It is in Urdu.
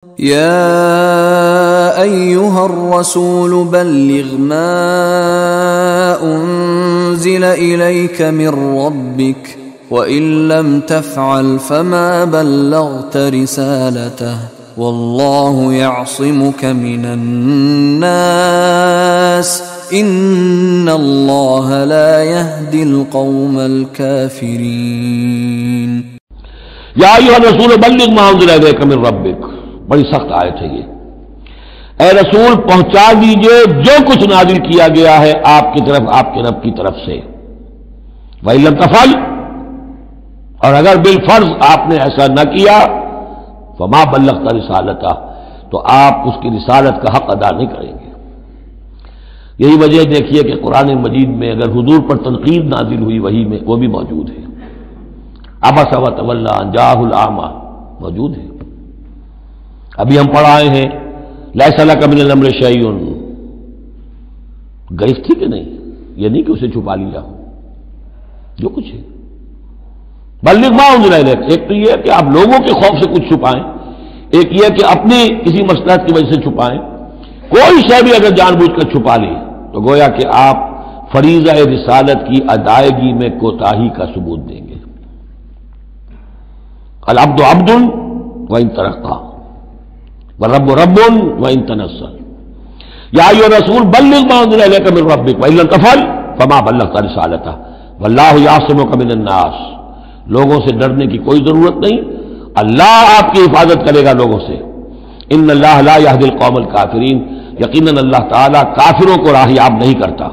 يا أيها الرسول بلغ ما أنزل إليك من ربك وإن لم تفعل فما بلغت رسالته والله يعصمك من الناس إن الله لا يهدي القوم الكافرين یا ایھا الرسول بلغ ما انزل الیک من ربک، بڑی سخت آیت ہے یہ۔ اے رسول پہنچا دیجئے جو کچھ نازل کیا گیا ہے آپ کی طرف، آپ کے رب کی طرف سے۔ وَإِن لَمْ تَفْعَلْ، اور اگر بالفرض آپ نے ایسا نہ کیا، فَمَا بَلَّغْتَ رِسَالَتَهُ، تو آپ اس کی رسالت کا حق ادا نہیں کریں گے۔ یہی وجہ دیکھیے کہ قرآن مجید میں اگر حضور پر تنقید نازل ہوئی وحی میں، وہ بھی موجود ہے۔ عبس وتولی ان جاءہ الاعمی موجود ہے۔ ابھی ہم پڑھ آئے ہیں لیس لک من الامر شیء، گرفت تھی کہ نہیں؟ یہ نہیں کہ اسے چھپا لیا ہو، جو کچھ ہے۔ بلغ ما انزل الیک، ایک تو یہ ہے کہ آپ لوگوں کے خوف سے کچھ چھپائیں، ایک یہ کہ اپنی کسی مصلحت کی وجہ سے چھپائیں۔ کوئی شے بھی اگر جان بوجھ کر چھپا لیں تو گویا کہ آپ فریضہ رسالت کی ادائیگی میں کوتاہی کا ثبوت دیں گے۔ العبد عبد وان ترقى والرب رب وان تنزل یا ایھا الرسول بلغ ما انزل الیک من ربک وان لم تفعل فما بلغت رسالتہ واللہ یعصمک من الناس، لوگوں سے ڈرنے کی کوئی ضرورت نہیں، اللہ آپ کی حفاظت کرے گا لوگوں سے۔ ان اللہ لا یہدی القوم الکافرین، یقیناً اللہ تعالیٰ کافروں کو راہیاب نہیں کرتا۔